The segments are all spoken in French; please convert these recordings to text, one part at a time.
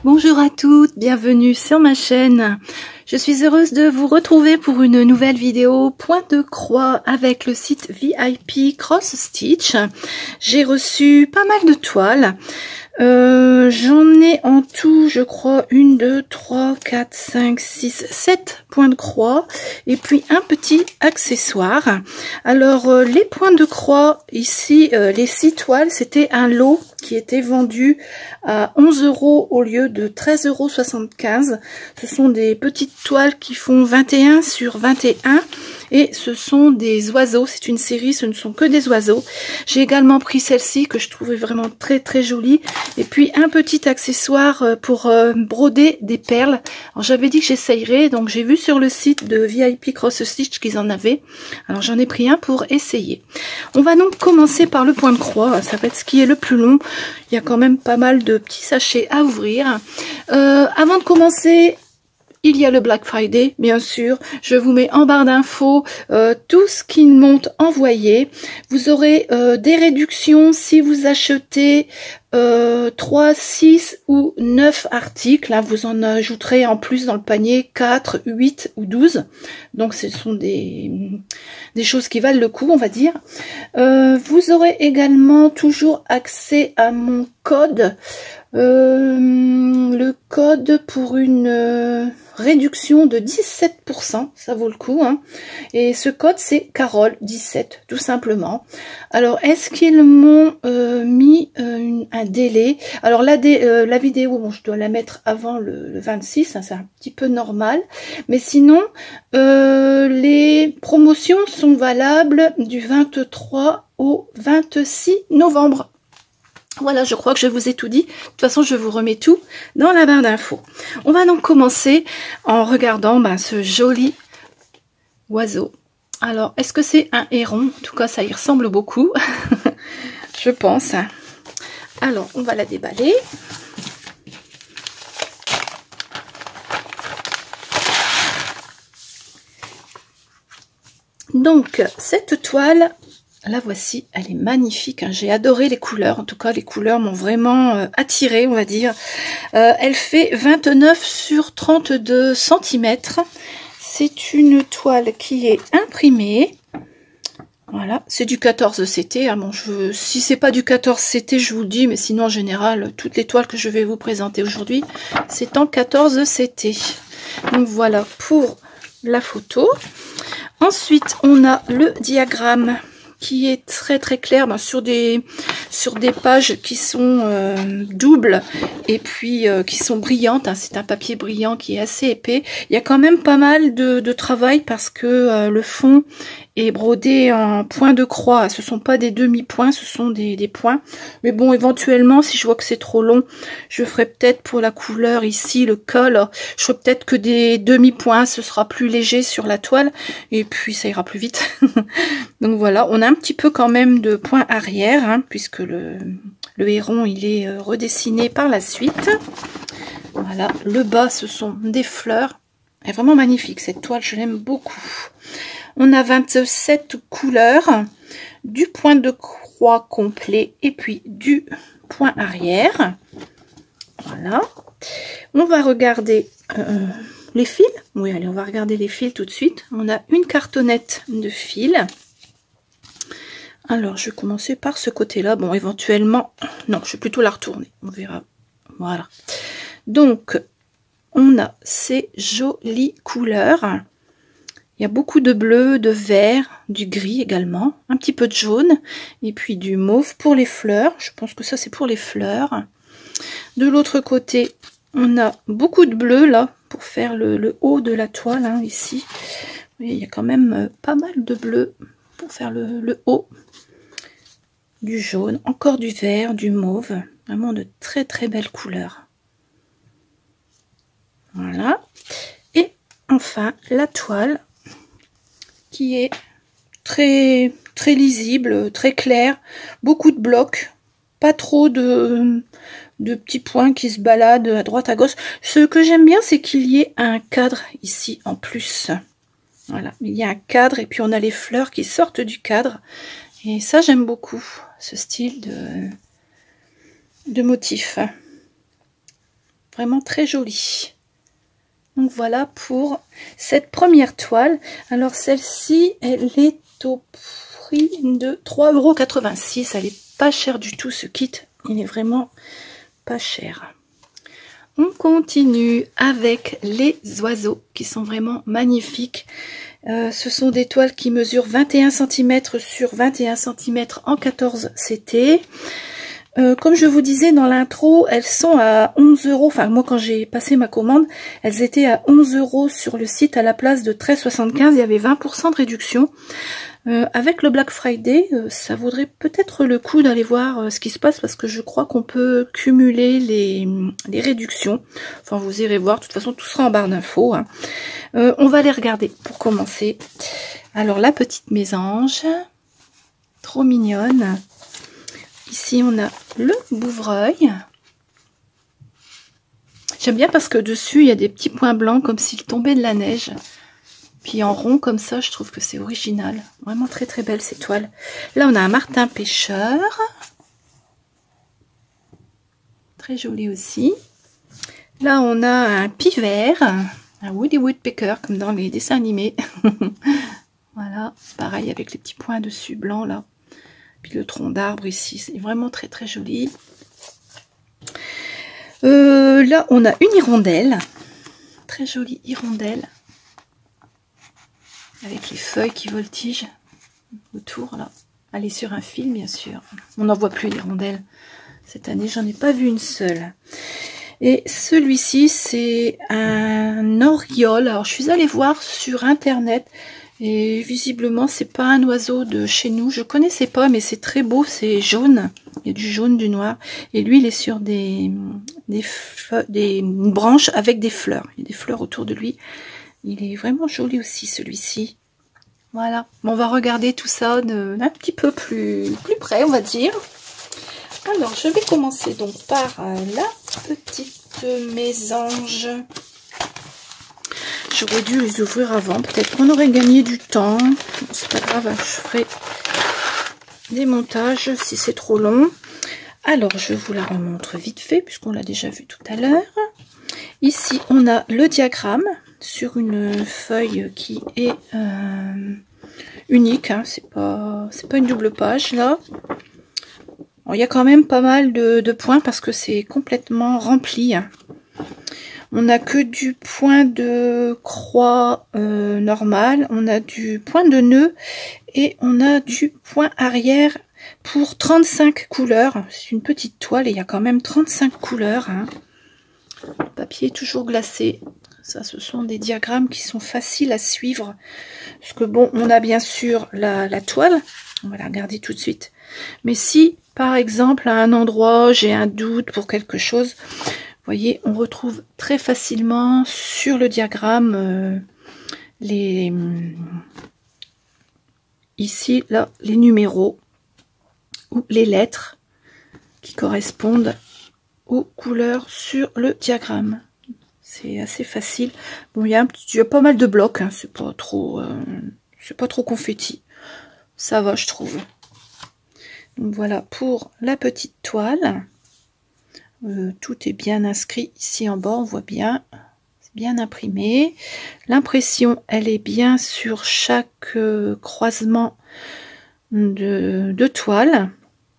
Bonjour à toutes, bienvenue sur ma chaîne. Je suis heureuse de vous retrouver pour une nouvelle vidéo point de croix avec le site VIP Cross Stitch. J'ai reçu pas mal de toiles. J'en ai en tout, je crois, 1, 2, 3, 4, 5, 6, 7 points de croix et puis un petit accessoire. Alors, les points de croix, ici, les 6 toiles, c'était un lot qui était vendu à 11 € au lieu de 13,75 €. Ce sont des petites toiles qui font 21 sur 21 et ce sont des oiseaux. C'est une série, ce ne sont que des oiseaux. J'ai également pris celle-ci que je trouvais vraiment très jolie. Et puis un petit accessoire pour broder des perles. Alors j'avais dit que j'essayerais, donc j'ai vu sur le site de VIP Cross Stitch qu'ils en avaient. Alors j'en ai pris un pour essayer. On va donc commencer par le point de croix. Ça va être ce qui est le plus long. Il y a quand même pas mal de petits sachets à ouvrir. Avant de commencer, il y a le Black Friday, bien sûr. Je vous mets en barre d'infos tout ce qu'ils m'ont envoyé. Vous aurez des réductions si vous achetez 3, 6 ou 9 articles. Là, vous en ajouterez en plus dans le panier 4, 8 ou 12. Donc, ce sont des choses qui valent le coup, on va dire. Vous aurez également toujours accès à mon code. Le code pour une réduction de 17%, ça vaut le coup, hein. Et ce code c'est Carole17 tout simplement. Alors est-ce qu'ils m'ont mis un délai? Alors la vidéo, bon, je dois la mettre avant le 26, hein, c'est un petit peu normal, mais sinon les promotions sont valables du 23 au 26 novembre. Voilà, je crois que je vous ai tout dit. De toute façon, je vous remets tout dans la barre d'infos. On va donc commencer en regardant ce joli oiseau. Alors, est-ce que c'est un héron? En tout cas, ça y ressemble beaucoup. Je pense. Alors, on va la déballer. Donc, cette toile... La voici, elle est magnifique, hein. J'ai adoré les couleurs, en tout cas les couleurs m'ont vraiment attirée, on va dire. Elle fait 29 sur 32 cm. C'est une toile qui est imprimée. Voilà, c'est du 14 CT. Hein. Bon, si c'est pas du 14 CT, je vous le dis, mais sinon en général, toutes les toiles que je vais vous présenter aujourd'hui, c'est en 14 CT. Donc voilà pour la photo. Ensuite, on a le diagramme qui est très clair sur des pages qui sont doubles et puis qui sont brillantes, hein. C'est un papier brillant qui est assez épais. Il y a quand même pas mal de travail parce que le fond est brodé en points de croix. Ce sont pas des demi-points, ce sont des points. Mais bon, éventuellement, si je vois que c'est trop long, je ferai peut-être pour la couleur ici, le col, je ferai peut-être que des demi-points. Ce sera plus léger sur la toile et puis ça ira plus vite. Donc voilà, on a un petit peu quand même de points arrière, hein, puisque le héron, il est redessiné par la suite. Voilà, le bas, ce sont des fleurs. Elle est vraiment magnifique, cette toile, je l'aime beaucoup. On a 27 couleurs, du point de croix complet et puis du point arrière. Voilà. On va regarder les fils. Oui, allez, on va regarder les fils tout de suite. On a une cartonnette de fils. Alors, je vais commencer par ce côté-là. Bon, éventuellement... Non, je vais plutôt la retourner. On verra. Voilà. Donc, on a ces jolies couleurs. Il y a beaucoup de bleu, de vert, du gris également, un petit peu de jaune, et puis du mauve pour les fleurs. Je pense que ça, c'est pour les fleurs. De l'autre côté, on a beaucoup de bleu, là, pour faire le haut de la toile, hein, ici. Il y a quand même pas mal de bleu pour faire le haut. Du jaune, encore du vert, du mauve. Vraiment de très belles couleurs. Voilà. Et enfin, la toile qui est très lisible, très clair, beaucoup de blocs, pas trop de petits points qui se baladent à droite à gauche. Ce que j'aime bien, c'est qu'il y ait un cadre ici en plus. Voilà, il y a un cadre et puis on a les fleurs qui sortent du cadre. Et ça, j'aime beaucoup ce style de motif. Vraiment très joli. Donc voilà pour cette première toile. Alors celle-ci, elle est au prix de 3,86 €. Elle est pas chère du tout, ce kit. Il est vraiment pas cher. On continue avec les oiseaux qui sont vraiment magnifiques. Ce sont des toiles qui mesurent 21 cm sur 21 cm en 14 CT. Comme je vous disais dans l'intro, elles sont à 11 €. Enfin, moi, quand j'ai passé ma commande, elles étaient à 11 € sur le site à la place de 13,75 €. Il y avait 20% de réduction. Avec le Black Friday, ça vaudrait peut-être le coup d'aller voir ce qui se passe parce que je crois qu'on peut cumuler les réductions. Enfin, vous irez voir. De toute façon, tout sera en barre d'infos. Hein. On va les regarder pour commencer. Alors, la petite mésange, trop mignonne. Ici, on a le bouvreuil. J'aime bien parce que dessus, il y a des petits points blancs comme s'il tombait de la neige. Puis en rond comme ça, je trouve que c'est original. Vraiment très très belle ces toiles. Là, on a un martin pêcheur. Très joli aussi. Là, on a un pivert. Un Woody Woodpecker, comme dans les dessins animés. Voilà, pareil avec les petits points dessus blancs là. Puis le tronc d'arbre ici, c'est vraiment très très joli. Là, on a une hirondelle. Très jolie hirondelle. Avec les feuilles qui voltigent autour là. Elle est sur un fil bien sûr. On n'en voit plus l'hirondelle. Cette année, j'en ai pas vu une seule. Et celui-ci, c'est un oriole. Alors, je suis allée voir sur internet. Et visiblement, c'est pas un oiseau de chez nous. Je connaissais pas, mais c'est très beau. C'est jaune. Il y a du jaune, du noir. Et lui, il est sur des branches avec des fleurs. Il y a des fleurs autour de lui. Il est vraiment joli aussi, celui-ci. Voilà. Bon, on va regarder tout ça d'un petit peu plus près, on va dire. Alors, je vais commencer donc par la petite mésange. J'aurais dû les ouvrir avant. Peut-être qu'on aurait gagné du temps. Bon, c'est pas grave, je ferai des montages si c'est trop long. Alors, je vous la remontre vite fait, puisqu'on l'a déjà vu tout à l'heure. Ici, on a le diagramme sur une feuille qui est unique. Hein. C'est pas une double page, là. Bon, il y a quand même pas mal de points parce que c'est complètement rempli. Hein. On n'a que du point de croix normal, on a du point de nœud et on a du point arrière pour 35 couleurs. C'est une petite toile et il y a quand même 35 couleurs. Hein. Le papier est toujours glacé. Ça, ce sont des diagrammes qui sont faciles à suivre. Parce que bon, on a bien sûr la toile. On va la regarder tout de suite. Mais si, par exemple, à un endroit, j'ai un doute pour quelque chose... Vous voyez, on retrouve très facilement sur le diagramme ici, là, les numéros ou les lettres qui correspondent aux couleurs sur le diagramme. C'est assez facile. Bon, il y a pas mal de blocs, hein, c'est pas trop confetti. Ça va, je trouve. Donc voilà pour la petite toile. Tout est bien inscrit ici en bas, on voit bien, c'est bien imprimé. L'impression, elle est bien sur chaque croisement de toile.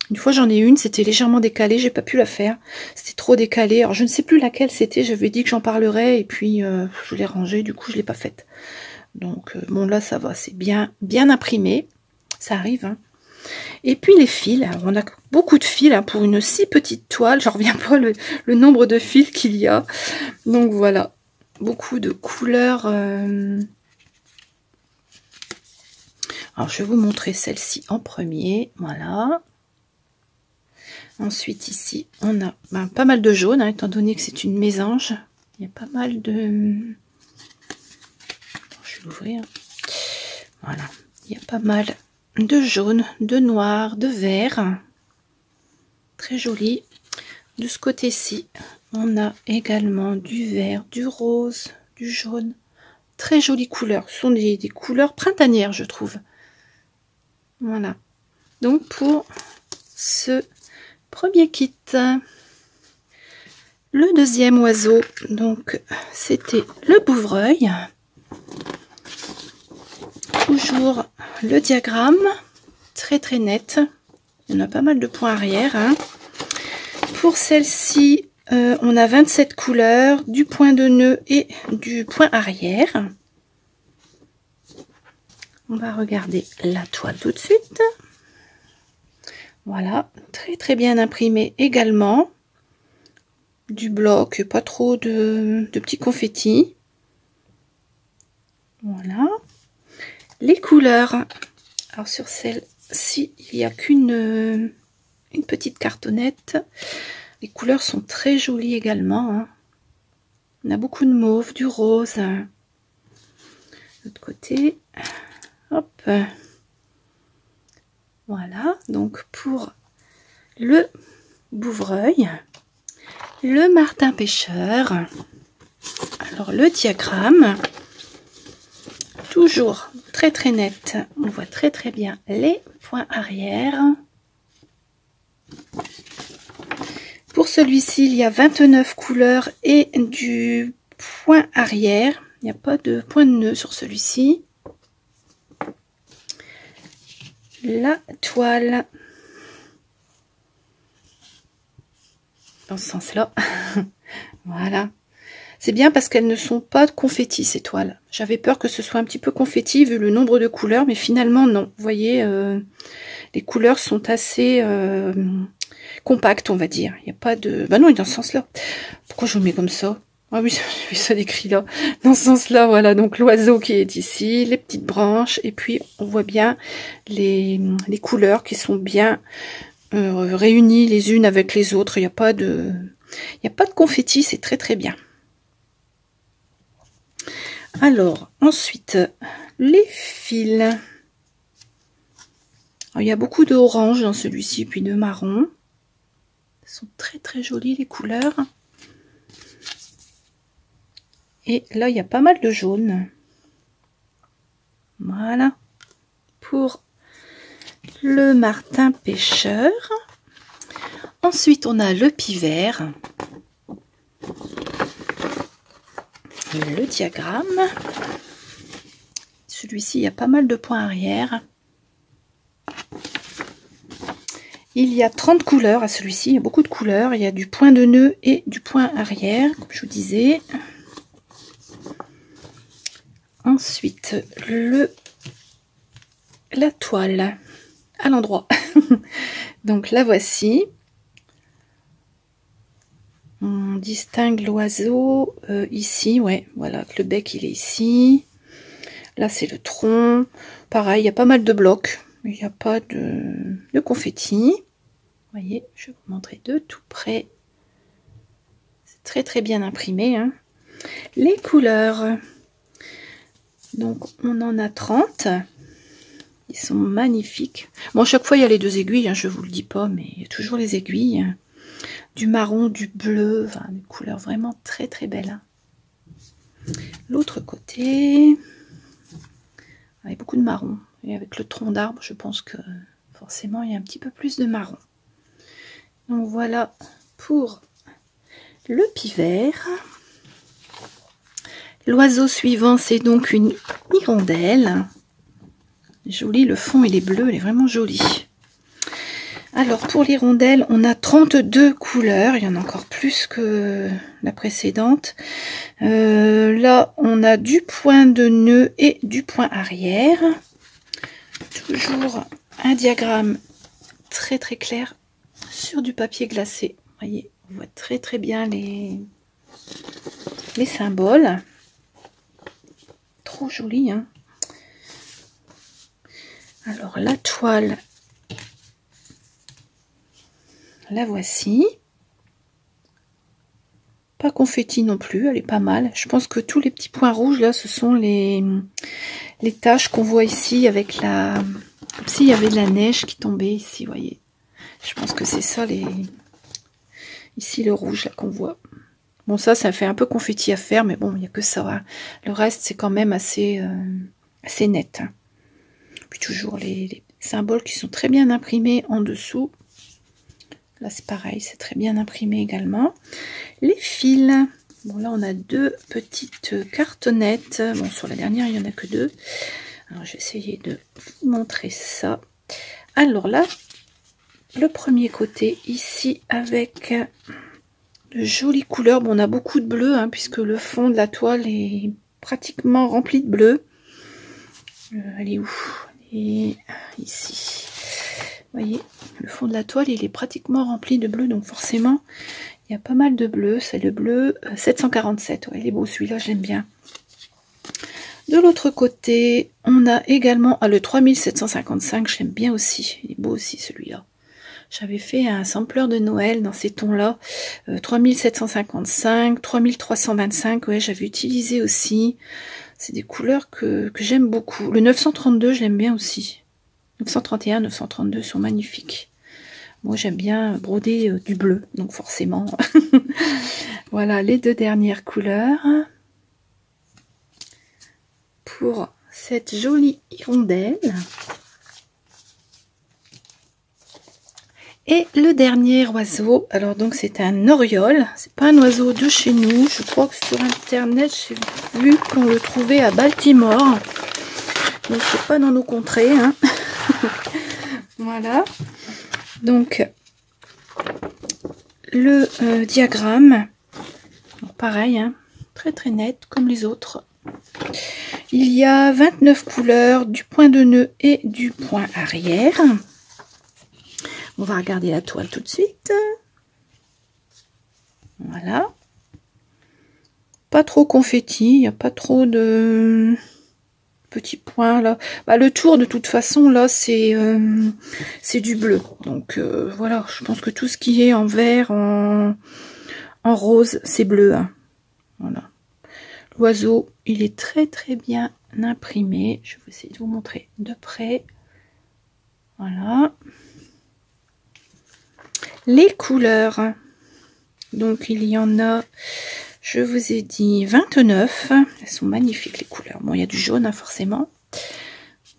Une fois j'en ai une, c'était légèrement décalé, j'ai pas pu la faire. C'était trop décalé, alors je ne sais plus laquelle c'était, j'avais dit que j'en parlerais et puis je l'ai rangée, du coup je l'ai pas faite. Donc bon là ça va, c'est bien imprimé, ça arrive. Hein. Et puis les fils, alors on a beaucoup de fils hein, pour une si petite toile, j'en reviens pas le nombre de fils qu'il y a. Donc voilà, beaucoup de couleurs. Alors je vais vous montrer celle-ci en premier, voilà. Ensuite ici, on a pas mal de jaune, hein, étant donné que c'est une mésange. Il y a pas mal de... Je vais l'ouvrir. Voilà, il y a pas mal de jaune, de noir, de vert. Très joli. De ce côté-ci, on a également du vert, du rose, du jaune. Très jolies couleurs. Ce sont des couleurs printanières, je trouve. Voilà. Donc, pour ce premier kit. Le deuxième oiseau, donc c'était le bouvreuil. Toujours le diagramme, très très net. Il y en a pas mal de points arrière. Hein. Pour celle-ci, on a 27 couleurs, du point de nœud et du point arrière. On va regarder la toile tout de suite. Voilà, très très bien imprimé également. Du bloc, pas trop de petits confettis. Voilà. Les couleurs. Alors sur celle-ci, il n'y a qu'une une petite cartonnette. Les couleurs sont très jolies également. Hein. On a beaucoup de mauve, du rose. De l'autre côté. Hop. Voilà. Donc pour le bouvreuil, le martin pêcheur. Alors le diagramme. Toujours très très net. On voit très très bien les points arrière. Pour celui-ci, il y a 29 couleurs et du point arrière. Il n'y a pas de point de nœud sur celui-ci. La toile. Dans ce sens-là. Voilà. C'est bien parce qu'elles ne sont pas de confetti, ces toiles. J'avais peur que ce soit un petit peu confetti vu le nombre de couleurs, mais finalement non. Vous voyez, les couleurs sont assez compactes, on va dire. Il n'y a pas de... Bah non, il est dans ce sens-là. Pourquoi je le mets comme ça? Ah oui, j'ai vu ça décrit là. Dans ce sens-là, voilà. Donc l'oiseau qui est ici, les petites branches, et puis on voit bien les couleurs qui sont bien réunies les unes avec les autres. Il n'y a pas de... confetti, c'est très très bien. Alors, ensuite, les fils. Alors, il y a beaucoup d'orange dans celui-ci, puis de marron. Ils sont très très jolies les couleurs. Et là, il y a pas mal de jaune. Voilà. Pour le martin pêcheur. Ensuite, on a le pivert. Le diagramme. Celui-ci, il y a pas mal de points arrière. Il y a 30 couleurs à celui-ci, il y a beaucoup de couleurs. Il y a du point de nœud et du point arrière, comme je vous disais. Ensuite, la toile à l'endroit. Donc la voici. On distingue l'oiseau ici, ouais, voilà, le bec il est ici. Là c'est le tronc. Pareil, il y a pas mal de blocs, mais il n'y a pas de confetti. Vous voyez, je vais vous montrer de tout près. C'est très très bien imprimé. Hein. Les couleurs. Donc on en a 30. Ils sont magnifiques. Bon, à chaque fois il y a les deux aiguilles, hein, je vous le dis pas, mais il y a toujours les aiguilles. Du marron, du bleu, enfin, des couleurs vraiment très très belles. L'autre côté, avec beaucoup de marron. Et avec le tronc d'arbre, je pense que forcément il y a un petit peu plus de marron. Donc voilà pour le pivert. L'oiseau suivant, c'est donc une hirondelle. Joli, le fond il est bleu, il est vraiment joli. Alors pour l'hirondelle, on a 32 couleurs, il y en a encore plus que la précédente. Là, on a du point de nœud et du point arrière. Toujours un diagramme très très clair sur du papier glacé. Vous voyez, on voit très très bien les symboles. Trop joli, hein. Alors la toile, la voici. Pas confetti non plus, elle est pas mal. Je pense que tous les petits points rouges là, ce sont les taches qu'on voit ici avec la... Comme s'il y avait de la neige qui tombait ici, vous voyez. Je pense que c'est ça les... Ici le rouge là qu'on voit. Bon ça fait un peu confetti à faire, mais bon, il n'y a que ça. Hein. Le reste c'est quand même assez net. Hein. Puis toujours les symboles qui sont très bien imprimés en dessous. Là, c'est pareil, c'est très bien imprimé également. Les fils. Bon, là, on a deux petites cartonnettes. Bon, sur la dernière, il n'y en a que deux. Alors, je vais essayer de vous montrer ça. Alors là, le premier côté, ici, avec de jolies couleurs. Bon, on a beaucoup de bleu, hein, puisque le fond de la toile est pratiquement rempli de bleu. Elle est où? Et ici. Vous voyez, le fond de la toile, il est pratiquement rempli de bleu, donc forcément, il y a pas mal de bleu. C'est le bleu 747. Ouais, il est beau, celui-là, j'aime bien. De l'autre côté, on a également le 3755, j'aime bien aussi. Il est beau aussi, celui-là. J'avais fait un sampler de Noël dans ces tons-là. 3755, 3325, ouais, j'avais utilisé aussi. C'est des couleurs que j'aime beaucoup. Le 932, je l'aime bien aussi. 931, 932 sont magnifiques. Moi, j'aime bien broder du bleu, donc forcément. Voilà les deux dernières couleurs. Pour cette jolie hirondelle. Et le dernier oiseau, alors donc c'est un oriole, c'est pas un oiseau de chez nous, je crois que sur internet j'ai vu qu'on le trouvait à Baltimore, donc c'est pas dans nos contrées, hein. Voilà, donc le diagramme, pareil, hein, très très net comme les autres. Il y a 29 couleurs, du point de nœud et du point arrière. On va regarder la toile tout de suite. Voilà. Pas trop confetti, il n'y a pas trop de petits points là. Bah, le tour de toute façon là c'est du bleu. Donc voilà, je pense que tout ce qui est en vert, en rose, c'est bleu. Hein. Voilà. L'oiseau, il est très très bien imprimé. Je vais essayer de vous montrer de près. Voilà. Les couleurs, donc il y en a, je vous ai dit 29, elles sont magnifiques les couleurs. Bon, il y a du jaune hein, forcément,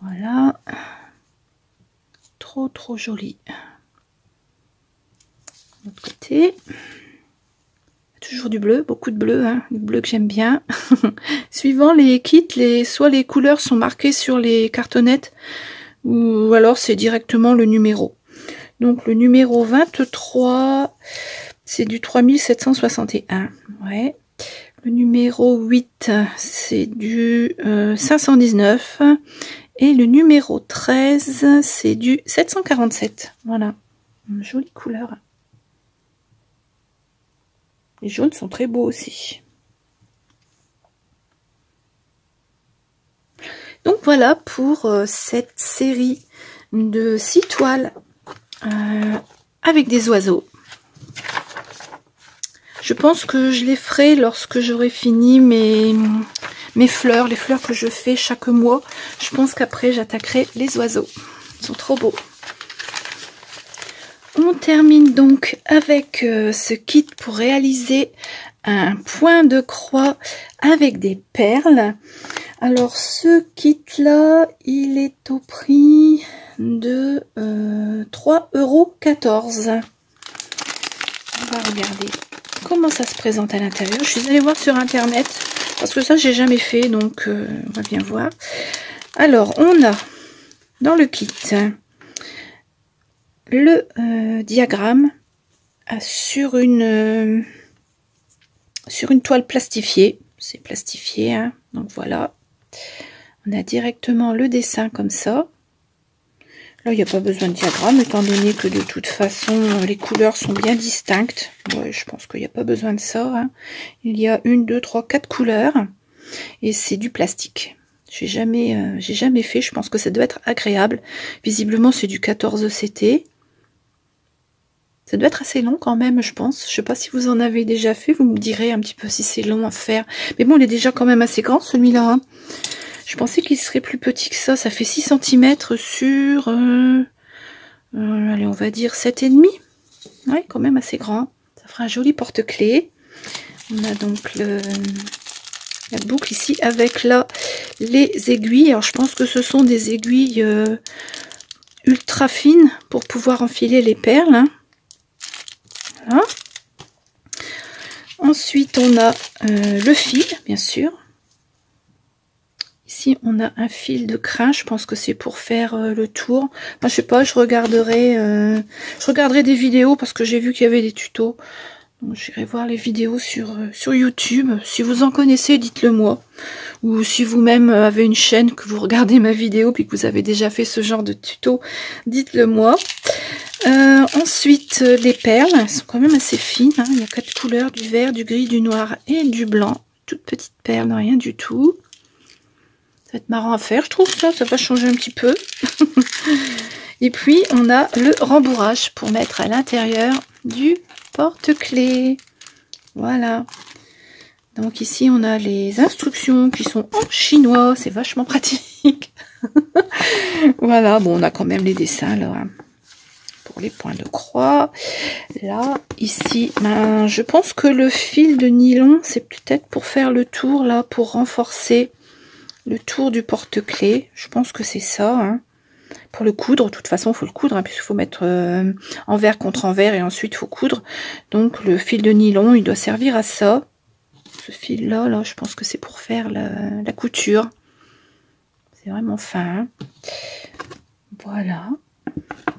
voilà, trop trop joli. De l'autre côté, toujours du bleu, beaucoup de bleu, hein, du bleu que j'aime bien. Suivant les kits, soit les couleurs sont marquées sur les cartonnettes, ou alors c'est directement le numéro. Donc le numéro 23, c'est du 3761. Ouais. Le numéro 8, c'est du 519. Et le numéro 13, c'est du 747. Voilà. Une jolie couleur. Les jaunes sont très beaux aussi. Donc voilà pour cette série de 6 toiles. Avec des oiseaux. Je pense que je les ferai lorsque j'aurai fini mes fleurs, les fleurs que je fais chaque mois. Je pense qu'après j'attaquerai les oiseaux. Ils sont trop beaux. On termine donc avec ce kit pour réaliser un point de croix avec des perles. Alors ce kit là, il est au prix de 3,14 €. On va regarder comment ça se présente à l'intérieur. Je suis allée voir sur internet parce que ça j'ai jamais fait, donc on va bien voir. Alors on a dans le kit le diagramme sur une toile plastifiée. C'est plastifié, hein, donc voilà. On a directement le dessin comme ça. Là, il n'y a pas besoin de diagramme, étant donné que de toute façon, les couleurs sont bien distinctes. Ouais, je pense qu'il n'y a pas besoin de ça. Hein. Il y a 1, 2, 3, 4 couleurs. Et c'est du plastique. J'ai jamais fait. Je pense que ça doit être agréable. Visiblement, c'est du 14 CT. Ça doit être assez long quand même, je pense. Je ne sais pas si vous en avez déjà fait. Vous me direz un petit peu si c'est long à faire. Mais bon, il est déjà quand même assez grand, celui-là. Hein. Je pensais qu'il serait plus petit que ça. Ça fait 6 cm sur... allez, on va dire 7,5. Ouais, quand même assez grand. Ça fera un joli porte-clés. On a donc la boucle ici avec là les aiguilles. Alors, je pense que ce sont des aiguilles ultra fines pour pouvoir enfiler les perles. Hein. Voilà. Ensuite, on a le fil, bien sûr. Ici, on a un fil de crin. Je pense que c'est pour faire le tour. Moi, je sais pas, je regarderai des vidéos parce que j'ai vu qu'il y avait des tutos. Donc, j'irai voir les vidéos sur YouTube. Si vous en connaissez, dites-le moi. Ou si vous-même avez une chaîne que vous regardez ma vidéo puis que vous avez déjà fait ce genre de tuto, dites-le moi. Ensuite, les perles, elles sont quand même assez fines. Hein. Il y a 4 couleurs, du vert, du gris, du noir et du blanc. Toutes petites perles, rien du tout. Ça va être marrant à faire, je trouve ça va changer un petit peu. Et puis, on a le rembourrage pour mettre à l'intérieur du porte-clés. Voilà. Donc ici, on a les instructions qui sont en chinois. C'est vachement pratique. Voilà, bon, on a quand même les dessins là. Pour les points de croix. Là, ici, ben, je pense que le fil de nylon, c'est peut-être pour faire le tour, là, pour renforcer le tour du porte-clés. Je pense que c'est ça. Hein. Pour le coudre, de toute façon, il faut le coudre, hein, puisqu'il faut mettre envers contre envers et ensuite, il faut coudre. Donc, le fil de nylon, il doit servir à ça. Ce fil-là, là, je pense que c'est pour faire la couture. C'est vraiment fin. Hein. Voilà.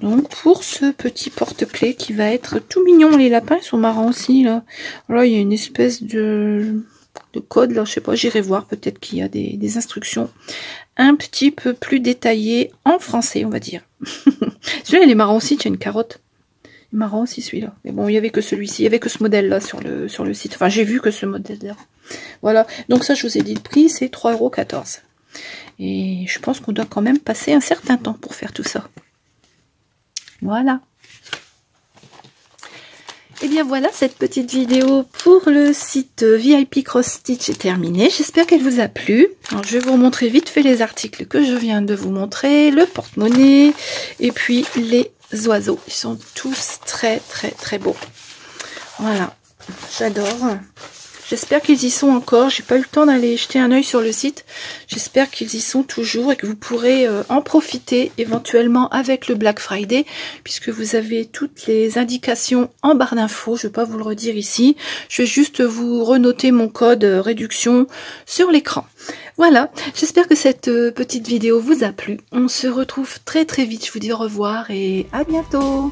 Donc, pour ce petit porte-clés qui va être tout mignon, les lapins, ils sont marrants aussi, là. Là, il y a une espèce de code, là, je sais pas, j'irai voir, peut-être qu'il y a des instructions un petit peu plus détaillées en français, on va dire. Celui-là, il est marrant aussi, tiens, une carotte. Il est marrant aussi, celui-là. Mais bon, il n'y avait que celui-ci, il n'y avait que ce modèle-là sur le site. Enfin, j'ai vu que ce modèle-là. Voilà, donc ça, je vous ai dit le prix, c'est 3,14 €. Et je pense qu'on doit quand même passer un certain temps pour faire tout ça. Voilà. Et bien voilà, cette petite vidéo pour le site VIP Cross Stitch est terminée. J'espère qu'elle vous a plu. Alors, je vais vous montrer vite fait les articles que je viens de vous montrer, le porte-monnaie et puis les oiseaux. Ils sont tous très très très beaux. Voilà, j'adore. J'espère qu'ils y sont encore. J'ai pas eu le temps d'aller jeter un œil sur le site. J'espère qu'ils y sont toujours et que vous pourrez en profiter éventuellement avec le Black Friday, puisque vous avez toutes les indications en barre d'infos. Je vais pas vous le redire ici. Je vais juste vous renoter mon code réduction sur l'écran. Voilà, j'espère que cette petite vidéo vous a plu. On se retrouve très très vite. Je vous dis au revoir et à bientôt.